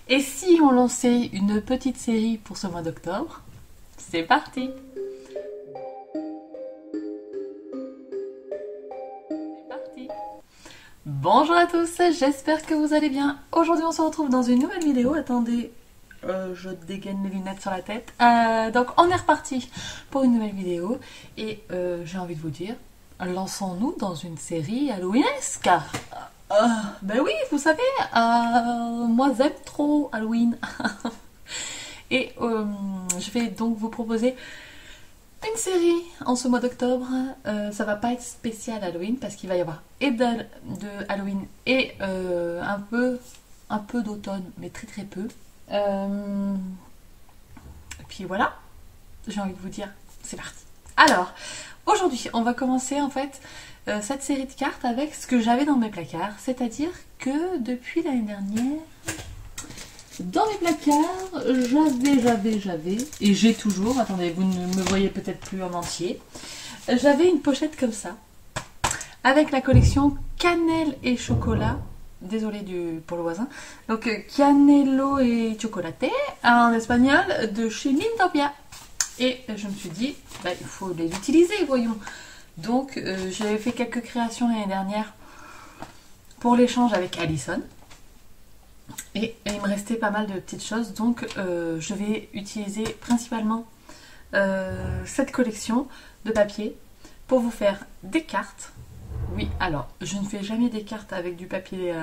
Et si on lançait une petite série pour ce mois d'octobre? C'est parti! C'est parti! Bonjour à tous, j'espère que vous allez bien. Aujourd'hui on se retrouve dans une nouvelle vidéo. Attendez, je dégaine les lunettes sur la tête. Donc on est reparti pour une nouvelle vidéo. Et j'ai envie de vous dire, lançons-nous dans une série halloweenesque. Ben oui, vous savez, moi j'aime trop Halloween. Et je vais donc vous proposer une série en ce mois d'octobre. Ça va pas être spécial Halloween parce qu'il va y avoir et de Halloween et un peu d'automne, mais très très peu. Et puis voilà, j'ai envie de vous dire, c'est parti. Alors, aujourd'hui, on va commencer en fait cette série de cartes avec ce que j'avais dans mes placards, c'est-à-dire que depuis l'année dernière, dans mes placards, j'avais, et j'ai toujours, attendez, vous ne me voyez peut-être plus en entier, j'avais une pochette comme ça, avec la collection Cannelle et Chocolat, désolé pour le voisin, donc Canelo et Chocolate, en espagnol, de chez Mintopia. Et je me suis dit, bah, il faut les utiliser, voyons. Donc j'avais fait quelques créations l'année dernière pour l'échange avec Alison. Et il me restait pas mal de petites choses, donc je vais utiliser principalement cette collection de papier pour vous faire des cartes. Oui, alors je ne fais jamais des cartes avec du papier,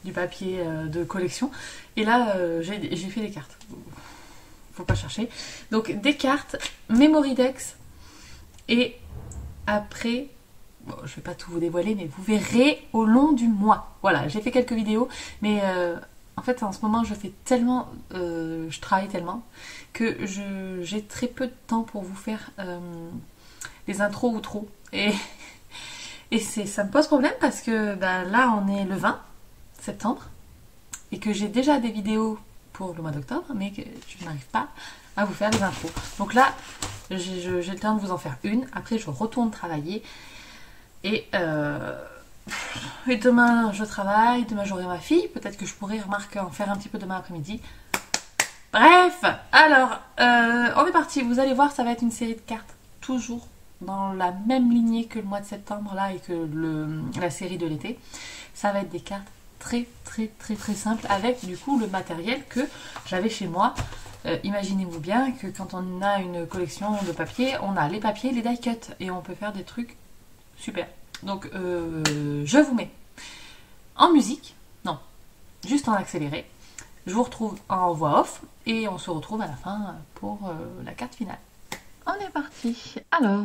du papier de collection. Et là, j'ai fait des cartes. Faut pas chercher. Donc des cartes, Memory Dex, et après. Bon, je vais pas tout vous dévoiler, mais vous verrez au long du mois. Voilà, j'ai fait quelques vidéos, mais en fait, en ce moment, je fais tellement, je travaille tellement, que j'ai très peu de temps pour vous faire les intros ou trop. Et ça me pose problème parce que bah, là, on est le 20 septembre, et que j'ai déjà des vidéos pour le mois d'octobre, mais que je n'arrive pas à vous faire les intros. Donc là, j'ai le temps de vous en faire une. Après, je retourne travailler. Et demain je travaille, demain j'aurai ma fille, peut-être que je pourrais remarquer en faire un petit peu demain après-midi. Bref, alors on est parti, vous allez voir, ça va être une série de cartes, toujours dans la même lignée que le mois de septembre là et que la série de l'été. Ça va être des cartes très très très très simples avec du coup le matériel que j'avais chez moi. Imaginez-vous bien que quand on a une collection de papier, on a les papiers, les die cut et on peut faire des trucs super. Donc, je vous mets en musique. Non, juste en accéléré. Je vous retrouve en voix off. Et on se retrouve à la fin pour la carte finale. On est parti. Alors,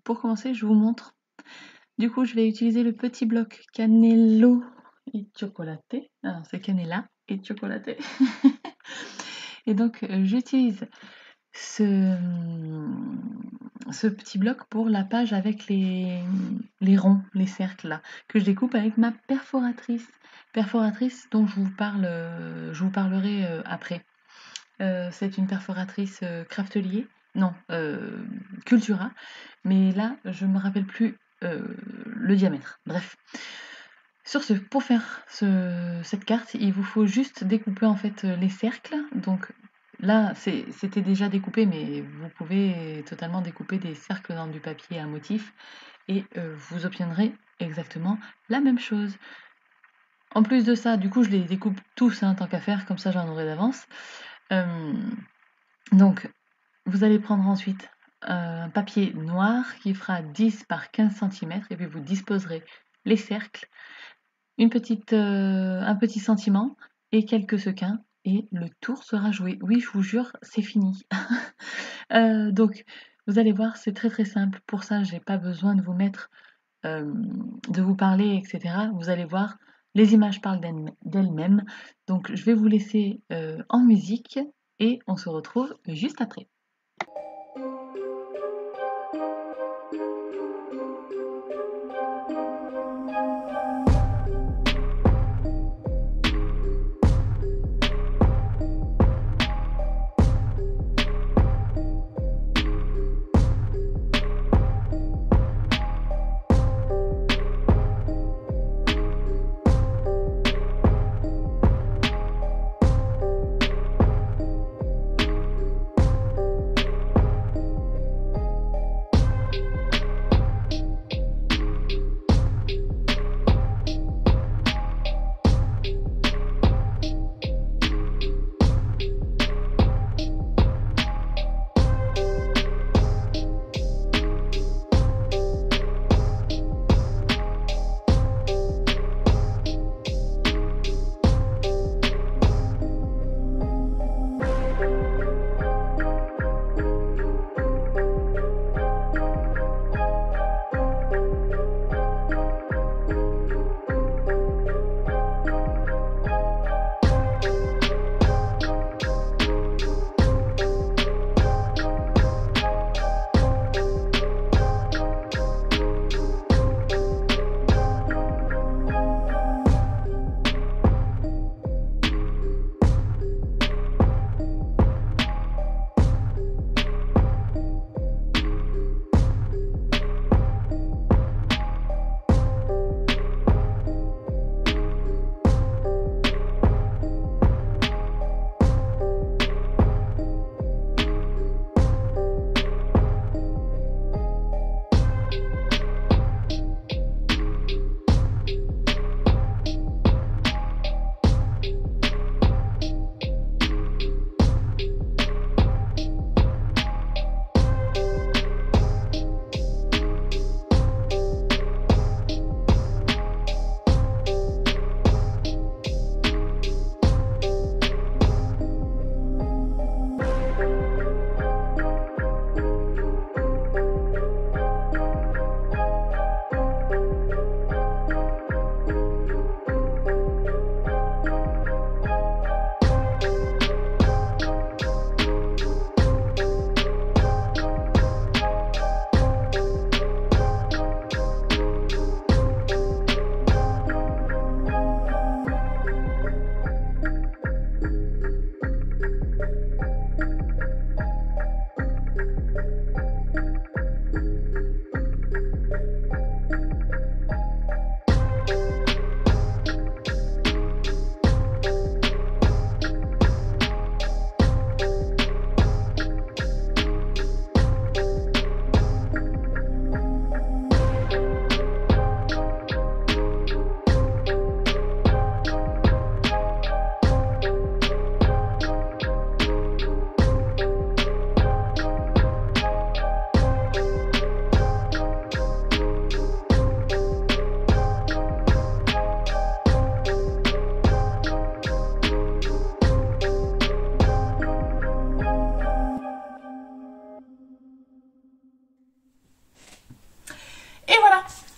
pour commencer, je vous montre. Du coup, je vais utiliser le petit bloc Cannello et Chocolate. Alors, c'est Cannella et Chocolate. Et donc, j'utilise ce petit bloc pour la page avec les ronds, les cercles là, que je découpe avec ma perforatrice. Perforatrice dont je vous parlerai après. C'est une perforatrice Craftelier, non, Cultura, mais là je me rappelle plus le diamètre. Bref. Sur ce, pour faire cette carte, il vous faut juste découper en fait les cercles. Donc là, c'était déjà découpé, mais vous pouvez totalement découper des cercles dans du papier à motif et vous obtiendrez exactement la même chose. En plus de ça, du coup, je les découpe tous, tant qu'à faire, comme ça j'en aurai d'avance. Donc, vous allez prendre ensuite un papier noir qui fera 10 par 15 cm et puis vous disposerez les cercles, un petit sentiment et quelques sequins. Et le tour sera joué. Oui, je vous jure, c'est fini. Donc, vous allez voir, c'est très très simple. Pour ça, j'ai pas besoin de vous mettre, de vous parler, etc. Vous allez voir, les images parlent d'elles-mêmes. Donc, je vais vous laisser en musique et on se retrouve juste après.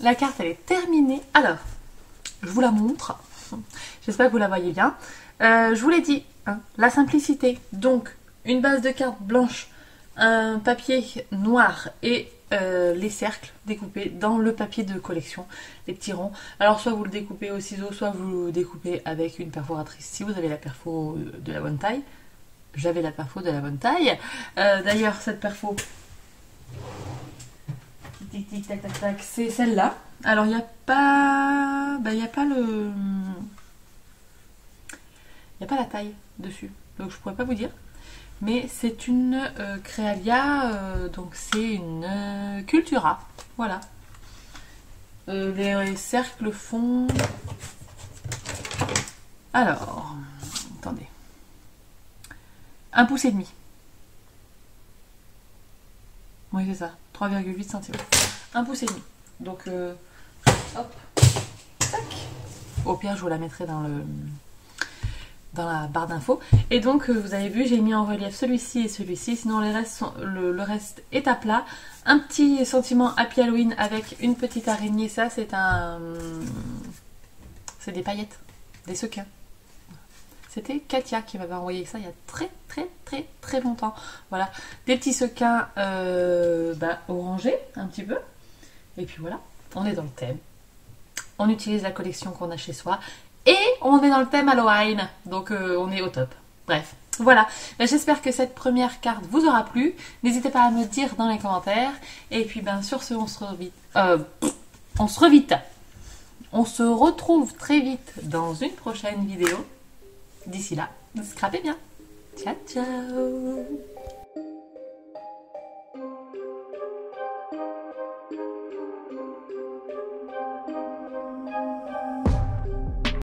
la carte elle est terminée. Alors, je vous la montre. J'espère que vous la voyez bien. Je vous l'ai dit, hein, la simplicité. Donc, une base de cartes blanche, un papier noir et les cercles découpés dans le papier de collection, les petits ronds. Alors, soit vous le découpez au ciseau, soit vous le découpez avec une perforatrice si vous avez la perfo de la bonne taille. J'avais la perfo de la bonne taille. D'ailleurs, cette perfo, tic tic tac tac tac, c'est celle-là. Alors, il n'y a pas, il n'y a pas le, il n'y a pas la taille dessus, donc je pourrais pas vous dire. Mais c'est une Créalia, donc c'est une Cultura. Voilà. Les cercles font. Alors, attendez. 1,5 pouce. Oui, c'est ça. 3,8 cm. 1,5 pouce. Donc, hop. Tac. Au pire, je vous la mettrai dans la barre d'infos. Et donc, vous avez vu, j'ai mis en relief celui-ci et celui-ci. Sinon, le reste est à plat. Un petit sentiment Happy Halloween avec une petite araignée. Ça, c'est des paillettes, des sequins. C'était Katia qui m'avait envoyé ça il y a très longtemps. Voilà, des petits sequins orangés un petit peu. Et puis voilà, on est dans le thème. On utilise la collection qu'on a chez soi. Et on est dans le thème Halloween. Donc on est au top. Bref, voilà. J'espère que cette première carte vous aura plu. N'hésitez pas à me dire dans les commentaires. Et puis sur ce, on se retrouve très vite dans une prochaine vidéo. D'ici là, scrapez bien. Ciao, ciao.